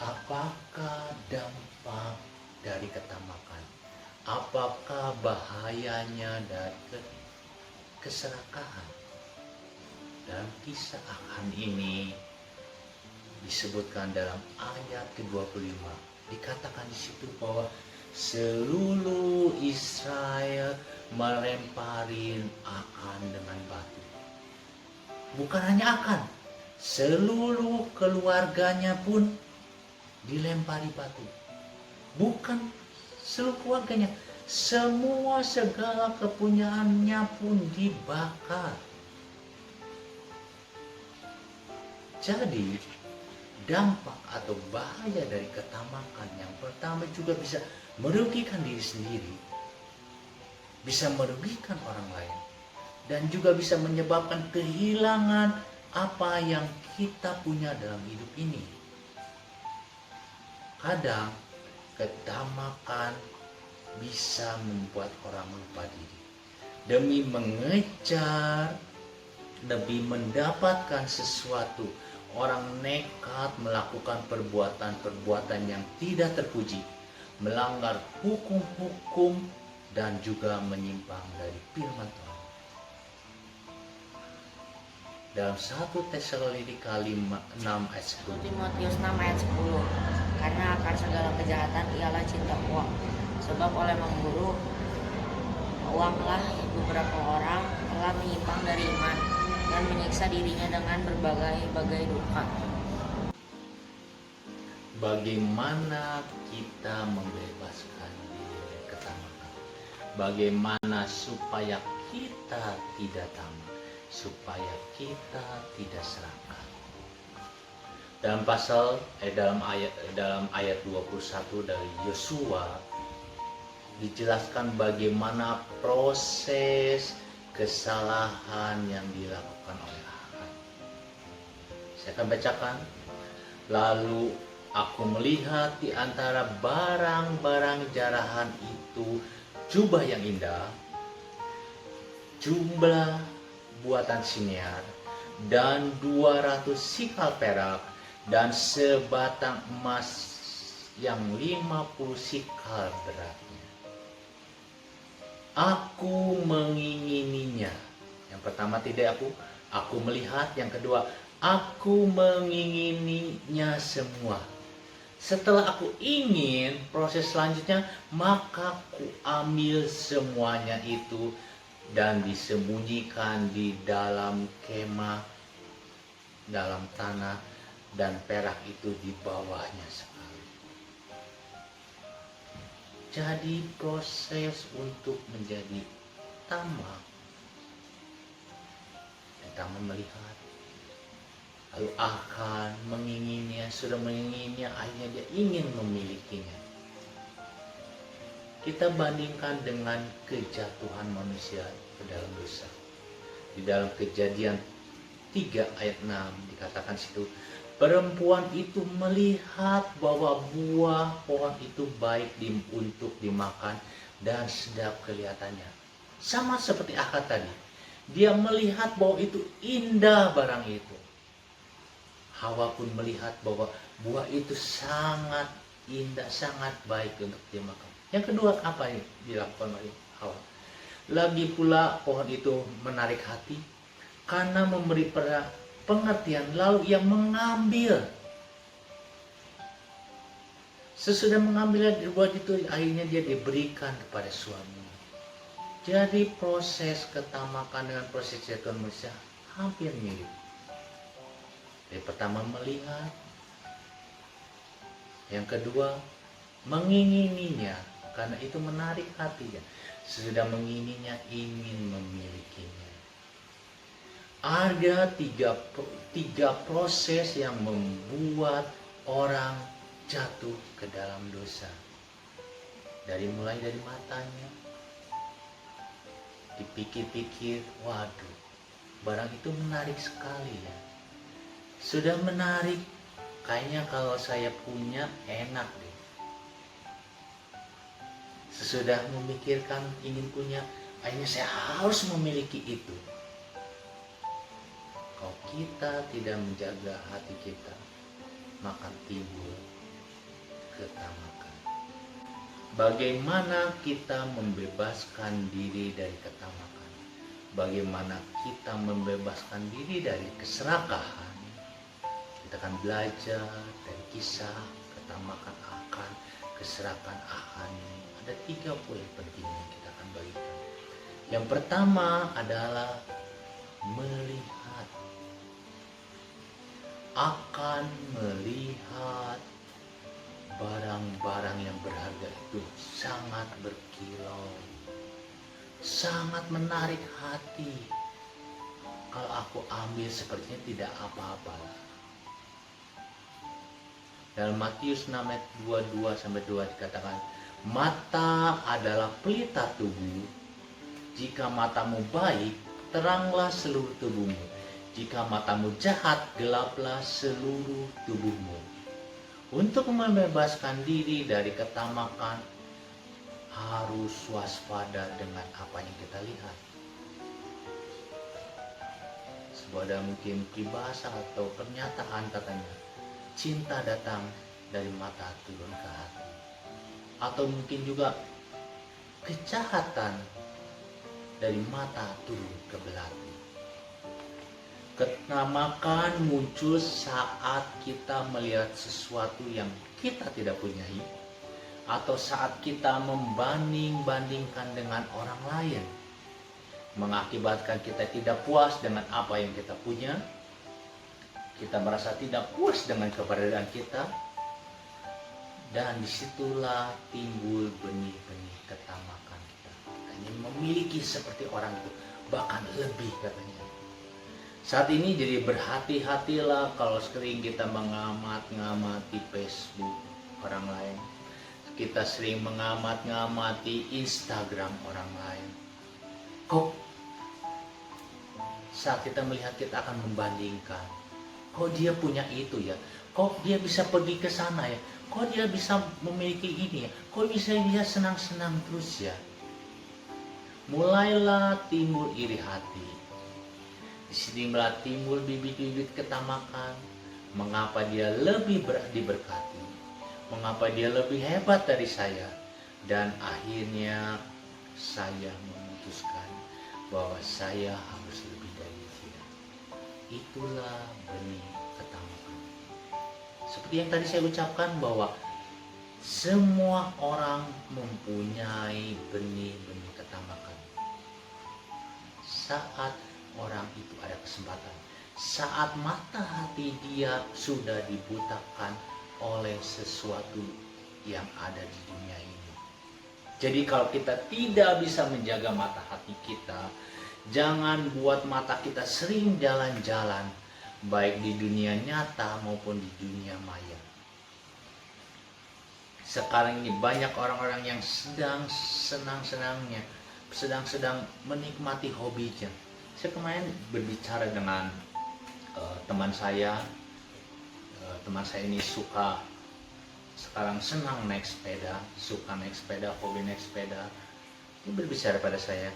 Apakah dampak dari ketamakan? Apakah bahayanya dari keserakahan? Dalam kisah Akan ini disebutkan dalam ayat ke-25, dikatakan di situ bahwa seluruh Israel melemparin Akan dengan batu. Bukan hanya Akan, seluruh keluarganya pun dilempari batu. Bukan seluruh keluarganya, semua segala kepunyaannya pun dibakar. Jadi dampak atau bahaya dari ketamakan yang pertama juga bisa merugikan diri sendiri, bisa merugikan orang lain, dan juga bisa menyebabkan kehilangan apa yang kita punya dalam hidup ini. Kadang ketamakan bisa membuat orang lupa diri demi mengejar, demi mendapatkan sesuatu. Orang nekat melakukan perbuatan-perbuatan yang tidak terpuji, melanggar hukum-hukum, dan juga menyimpang dari firman Tuhan. Dalam 1 Tesalonika 6 ayat 10. Timotius 6 ayat 10. Karena akar segala kejahatan ialah cinta uang. Sebab oleh memburu uanglah beberapa orang telah menyimpang dari iman dan menyiksa dirinya dengan berbagai-bagai duka. Bagaimana kita membebaskan diri dari ketamakan? Bagaimana supaya kita tidak tamak, supaya kita tidak serakah? Dalam ayat 21 dari Yosua dijelaskan bagaimana proses kesalahan yang dilakukan oleh Akan. Saya akan bacakan. Lalu aku melihat di antara barang-barang jarahan itu jubah yang indah, jumlah buatan Siniar, dan 200 sikal perak, dan sebatang emas yang 50 sikal beratnya. Aku mengingininya. Yang pertama tidak aku melihat. Yang kedua, aku mengingininya semua. Setelah aku ingin, proses selanjutnya, maka ku ambil semuanya itu dan disembunyikan di dalam kemah, dalam tanah, dan perak itu di bawahnya sekali. Jadi proses untuk menjadi tamak, pertama melihat, lalu akan mengingininya, sudah mengingininya, akhirnya dia ingin memilikinya. Kita bandingkan dengan kejatuhan manusia ke dalam dosa. Di dalam Kejadian 3 ayat 6 dikatakan situ, perempuan itu melihat bahwa buah pohon itu baik untuk dimakan dan sedap kelihatannya. Sama seperti Akad tadi. Dia melihat bahwa itu indah barang itu. Hawa pun melihat bahwa buah itu sangat indah, sangat baik untuk dimakan. Yang kedua, apa yang dilakukan oleh Hawa? Lagi pula pohon itu menarik hati karena memberi pengertian, lalu ia mengambil. Sesudah mengambil buah itu, akhirnya dia diberikan kepada suami. Jadi proses ketamakan dengan proses jatuhan manusia hampir mirip. Yang pertama melihat, yang kedua mengingininya karena itu menarik hatinya. Sesudah mengingininya, ingin memilikinya. Ada tiga proses yang membuat orang jatuh ke dalam dosa. Mulai dari matanya, dipikir-pikir, waduh, barang itu menarik sekali ya. Sudah menarik, kayaknya kalau saya punya enak deh. Sesudah memikirkan ingin punya, akhirnya saya harus memiliki itu. Kalau kita tidak menjaga hati kita, maka timbul ketamakan. Bagaimana kita membebaskan diri dari ketamakan? Bagaimana kita membebaskan diri dari keserakahan? Kita akan belajar dari kisah ketamakan Akan, keserakahan Akan. Ada 3 poin penting yang kita akan bagikan. Yang pertama adalah melihat. Akan melihat barang-barang yang berharga itu sangat berkilau, sangat menarik hati. Kalau aku ambil sepertinya tidak apa-apa. Dalam Matius 6 ayat 22-2 dikatakan, mata adalah pelita tubuh. Jika matamu baik, teranglah seluruh tubuhmu. Jika matamu jahat, gelaplah seluruh tubuhmu. Untuk membebaskan diri dari ketamakan, harus waspada dengan apa yang kita lihat. Sebuah mungkin peribahasa atau pernyataan katanya, cinta datang dari mata turun ke hati. Atau mungkin juga kejahatan dari mata turun ke belati. Ketamakan muncul saat kita melihat sesuatu yang kita tidak punyai, atau saat kita membanding-bandingkan dengan orang lain, mengakibatkan kita tidak puas dengan apa yang kita punya. Kita merasa tidak puas dengan keberadaan kita, dan disitulah timbul benih-benih ketamakan kita. Hanya memiliki seperti orang itu, bahkan lebih katanya. Saat ini jadi berhati-hatilah kalau sering kita mengamati Facebook orang lain. Kita sering mengamati Instagram orang lain. Kok saat kita melihat, kita akan membandingkan. Kok dia punya itu ya? Kok dia bisa pergi ke sana ya? Kok dia bisa memiliki ini ya? Kok bisa dia senang-senang terus ya? Mulailah timbul iri hati. Di sini mulai timbul bibit-bibit ketamakan. Mengapa dia lebih diberkati? Mengapa dia lebih hebat dari saya? Dan akhirnya saya memutuskan bahwa saya harus lebih dari dia. Itulah benih ketamakan. Seperti yang tadi saya ucapkan bahwa semua orang mempunyai benih-benih ketamakan. Saat orang itu ada kesempatan, saat mata hati dia sudah dibutakan oleh sesuatu yang ada di dunia ini. Jadi kalau kita tidak bisa menjaga mata hati kita, jangan buat mata kita sering jalan-jalan, baik di dunia nyata maupun di dunia maya. Sekarang ini banyak orang-orang yang sedang senang-senangnya, sedang menikmati hobinya. Saya kemarin berbicara dengan teman saya. Teman saya ini sekarang senang naik sepeda, suka naik sepeda, hobi naik sepeda. Dia berbicara pada saya,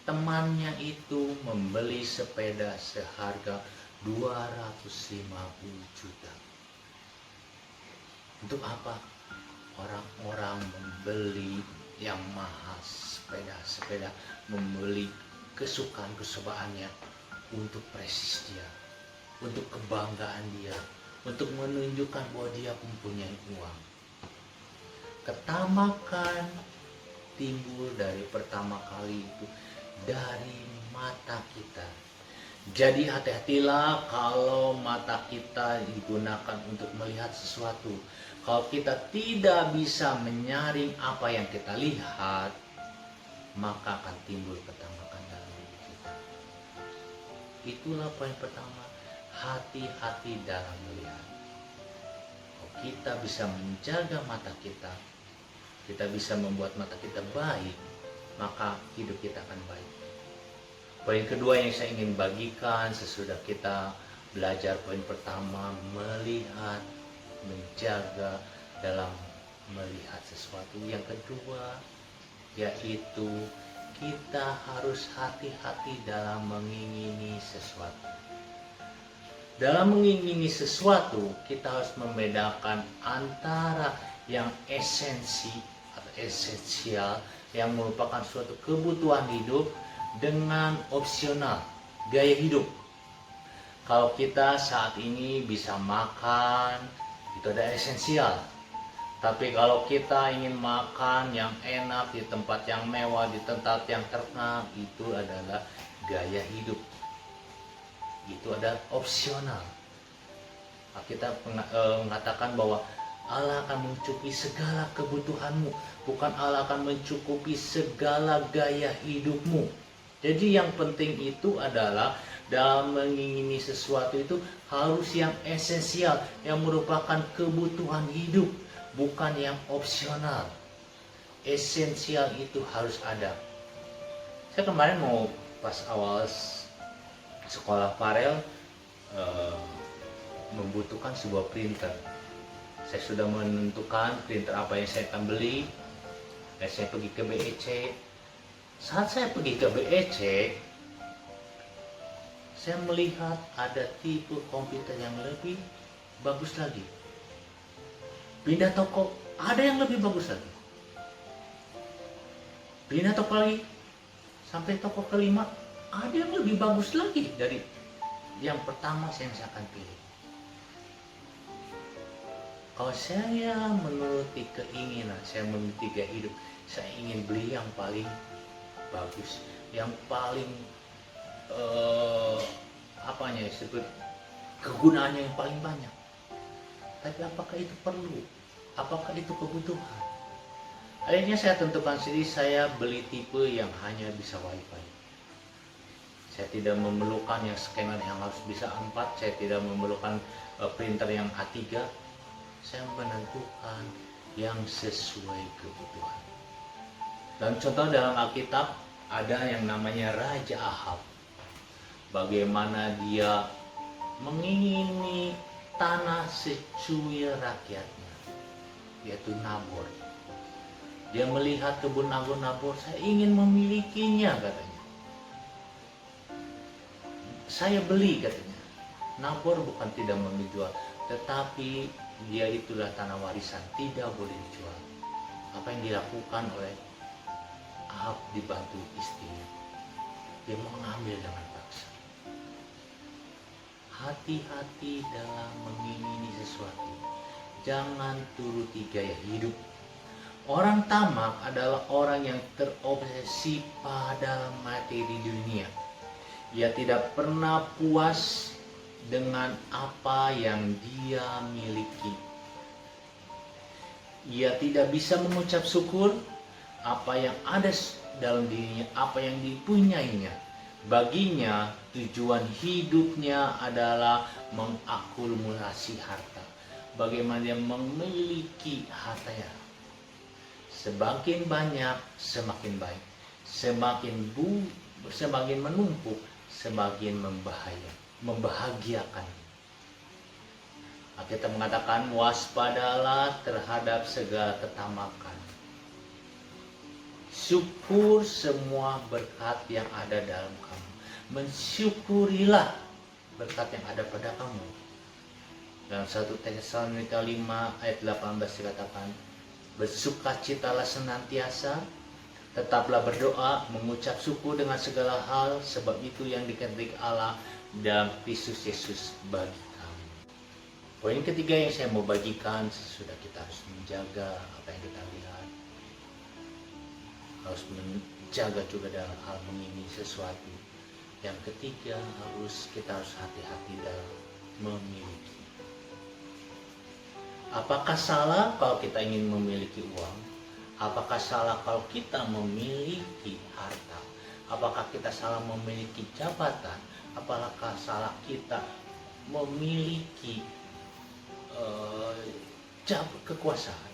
temannya itu membeli sepeda seharga 250 juta. Untuk apa? Orang-orang membeli yang mahal sepeda, membeli kesukaannya untuk prestis dia, untuk kebanggaan dia, untuk menunjukkan bahwa dia mempunyai uang. Ketamakan timbul dari pertama kali itu dari mata kita. Jadi hati-hatilah kalau mata kita digunakan untuk melihat sesuatu. Kalau kita tidak bisa menyaring apa yang kita lihat, maka akan timbul ketamakan dalam diri kita. Itulah poin pertama, hati-hati dalam melihat. Kalau kita bisa menjaga mata kita bisa membuat mata kita baik, maka hidup kita akan baik. Poin kedua yang saya ingin bagikan sesudah kita belajar poin pertama, melihat, menjaga dalam melihat sesuatu. Yang kedua yaitu kita harus hati-hati dalam mengingini sesuatu. Dalam mengingini sesuatu, kita harus membedakan antara yang esensi atau esensial, yang merupakan suatu kebutuhan hidup, dengan opsional, gaya hidup. Kalau kita saat ini bisa makan, itu ada esensial. Tapi kalau kita ingin makan yang enak di tempat yang mewah, di tempat yang terkenal, itu adalah gaya hidup. Itu ada opsional. Kita mengatakan bahwa Allah akan mencukupi segala kebutuhanmu, bukan Allah akan mencukupi segala gaya hidupmu. Jadi yang penting itu adalah dalam mengingini sesuatu itu harus yang esensial, yang merupakan kebutuhan hidup, bukan yang opsional. Esensial itu harus ada. Saya kemarin mau pas awal sekolah Farel membutuhkan sebuah printer. Saya sudah menentukan printer apa yang saya akan beli. Dan saya pergi ke BEC. Saat saya pergi ke BEC, saya melihat ada tipe komputer yang lebih bagus lagi. Pindah toko, ada yang lebih bagus lagi. Pindah toko lagi, sampai toko kelima, ada yang lebih bagus lagi dari yang pertama yang saya akan pilih. Kalau saya menuruti keinginan, saya menuruti gaya hidup, saya ingin beli yang paling bagus, yang paling seperti kegunaannya yang paling banyak. Tapi apakah itu perlu? Apakah itu kebutuhan? Akhirnya saya tentukan sendiri, saya beli tipe yang hanya bisa WiFi. Saya tidak memerlukan yang scanner yang harus bisa 4, saya tidak memerlukan printer yang A3. Saya menentukan yang sesuai kebutuhan. Dan contoh dalam Alkitab ada yang namanya Raja Ahab. Bagaimana dia mengingini tanah secuil rakyatnya, yaitu Nabor. Dia melihat kebun anggur Nabor, saya ingin memilikinya katanya. Saya beli katanya. Nabor bukan tidak mau dijual, tetapi dia itulah tanah warisan, tidak boleh dijual. Apa yang dilakukan oleh Ahab dibantu istrinya, dia mengambil dengan paksa. Hati-hati dalam mengingini sesuatu, jangan turuti gaya hidup. Orang tamak adalah orang yang terobsesi pada materi dunia. Ia tidak pernah puas dengan apa yang dia miliki. Ia tidak bisa mengucap syukur apa yang ada dalam dirinya, apa yang dipunyainya. Baginya tujuan hidupnya adalah mengakumulasi harta. Bagaimana dia memiliki hartanya. Semakin banyak, semakin baik. Semakin menumpuk, semakin membahagiakan. Kita mengatakan waspadalah terhadap segala ketamakan. Syukur semua berkat yang ada dalam kamu. Mensyukurilah berkat yang ada pada kamu. Dalam 1 Tesalonika 5 ayat 18 dikatakan, bersukacitalah senantiasa, tetaplah berdoa, mengucap syukur dengan segala hal, sebab itu yang dikehendaki Allah dan Kristus Yesus bagi kamu. Poin ketiga yang saya mau bagikan, sesudah kita harus menjaga apa yang kita lihat, harus menjaga juga dalam hal mengingini sesuatu. Yang ketiga, kita harus hati-hati dalam memiliki. Apakah salah kalau kita ingin memiliki uang? Apakah salah kalau kita memiliki harta? Apakah kita salah memiliki jabatan? Apakah salah kita memiliki kekuasaan?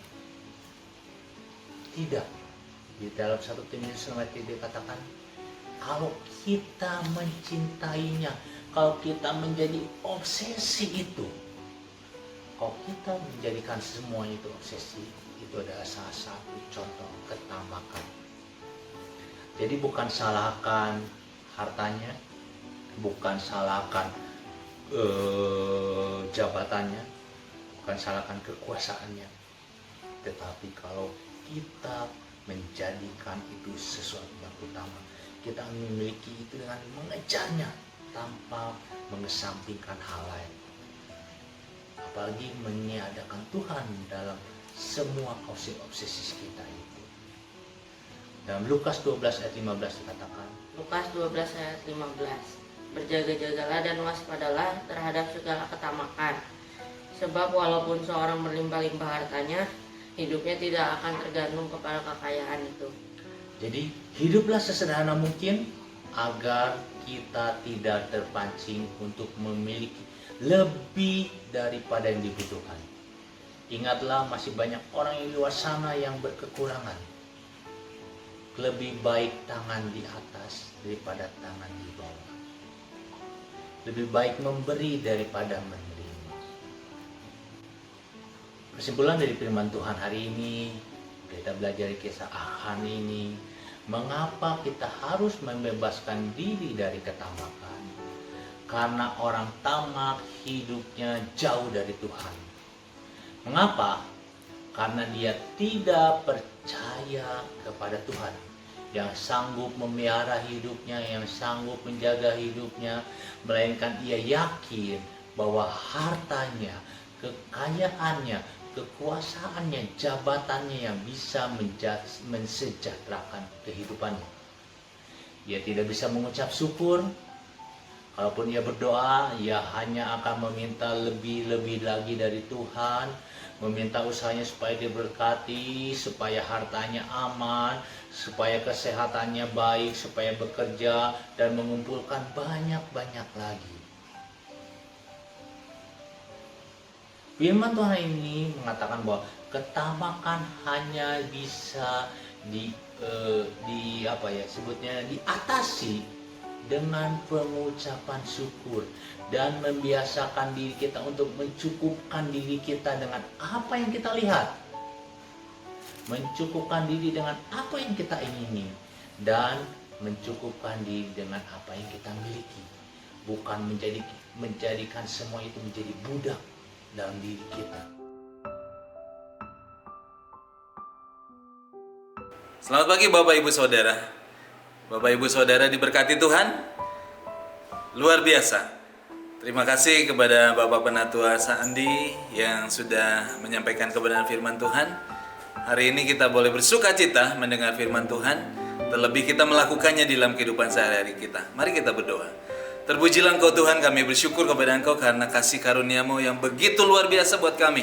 Tidak. Di dalam 1 Timotius 5 dikatakan, kalau kita mencintainya, kalau kita menjadi obsesi itu, kalau kita menjadikan semua itu obsesi, itu adalah salah satu contoh ketamakan. Jadi bukan salahkan hartanya, bukan salahkan jabatannya, bukan salahkan kekuasaannya, tetapi kalau kita menjadikan itu sesuatu yang utama, kita memiliki itu dengan mengejarnya tanpa mengesampingkan hal lain, apalagi meniadakan Tuhan dalam semua obsesi kita itu. Dalam Lukas 12 ayat 15 dikatakan, Lukas 12 ayat 15, berjaga-jagalah dan waspadalah terhadap segala ketamakan, Sebab walaupun seorang berlimpah-limpah hartanya, hidupnya tidak akan tergantung kepada kekayaan itu. Jadi hiduplah sesederhana mungkin agar kita tidak terpancing untuk memiliki lebih daripada yang dibutuhkan. Ingatlah, masih banyak orang yang di luar sana yang berkekurangan. Lebih baik tangan di atas daripada tangan di bawah. Lebih baik memberi daripada menerima. Kesimpulan dari firman Tuhan hari ini, kita belajar kisah Achan ini, mengapa kita harus membebaskan diri dari ketamakan? Karena orang tamak hidupnya jauh dari Tuhan. Mengapa? Karena dia tidak percaya kepada Tuhan yang sanggup memelihara hidupnya, yang sanggup menjaga hidupnya, melainkan ia yakin bahwa hartanya, kekayaannya, kekuasaannya, jabatannya yang bisa mensejahterakan kehidupannya. Ia tidak bisa mengucap syukur. Kalaupun ia berdoa, ia hanya akan meminta lebih-lebih lagi dari Tuhan, meminta usahanya supaya diberkati, supaya hartanya aman, supaya kesehatannya baik, supaya bekerja dan mengumpulkan banyak-banyak lagi. Firman Tuhan ini mengatakan bahwa ketamakan hanya bisa diatasi dengan pengucapan syukur dan membiasakan diri kita untuk mencukupkan diri kita dengan apa yang kita lihat, mencukupkan diri dengan apa yang kita ingini, dan mencukupkan diri dengan apa yang kita miliki, bukan menjadikan semua itu menjadi budak dalam diri kita. Selamat pagi Bapak Ibu Saudara. Bapak Ibu Saudara diberkati Tuhan. Luar biasa. Terima kasih kepada Bapak Penatua Sandi yang sudah menyampaikan kebenaran firman Tuhan. Hari ini kita boleh bersuka cita mendengar firman Tuhan, terlebih kita melakukannya di dalam kehidupan sehari-hari kita. Mari kita berdoa. Terpujilah Engkau Tuhan, kami bersyukur kepada Engkau karena kasih karunia-Mu yang begitu luar biasa buat kami.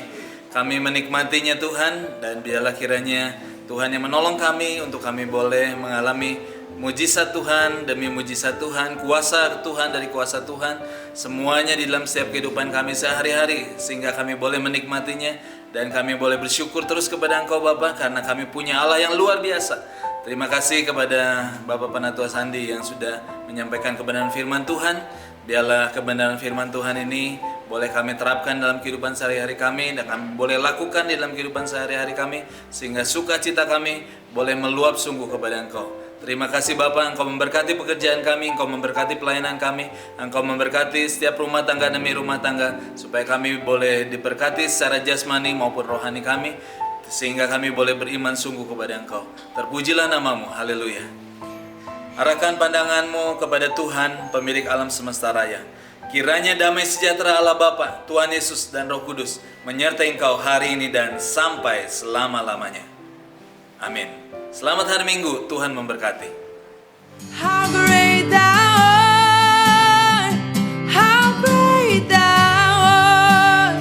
Kami menikmatinya Tuhan, dan biarlah kiranya Tuhan yang menolong kami untuk kami boleh mengalami mujizat Tuhan demi mujizat Tuhan, kuasa Tuhan dari kuasa Tuhan, semuanya di dalam setiap kehidupan kami sehari-hari, sehingga kami boleh menikmatinya dan kami boleh bersyukur terus kepada Engkau Bapa, karena kami punya Allah yang luar biasa. Terima kasih kepada Bapak Penatua Sandi yang sudah menyampaikan kebenaran firman Tuhan. Biarlah kebenaran firman Tuhan ini boleh kami terapkan dalam kehidupan sehari-hari kami, dan kami boleh lakukan di dalam kehidupan sehari-hari kami, sehingga sukacita kami boleh meluap sungguh kepada Engkau. Terima kasih Bapak, Engkau memberkati pekerjaan kami, Engkau memberkati pelayanan kami, Engkau memberkati setiap rumah tangga demi rumah tangga, supaya kami boleh diberkati secara jasmani maupun rohani kami, sehingga kami boleh beriman sungguh kepada Engkau. Terpujilah namamu, haleluya. Arahkan pandanganmu kepada Tuhan, pemilik alam semesta raya. Kiranya damai sejahtera Allah Bapa, Tuhan Yesus dan Roh Kudus menyertai engkau hari ini dan sampai selama-lamanya. Amin. Selamat hari Minggu, Tuhan memberkati. How great thou art, how great thou art,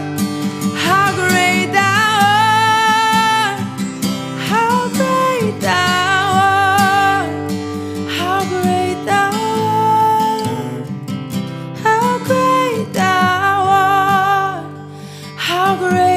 how great thou art, how great thou art, how great thou art, how great thou art, how great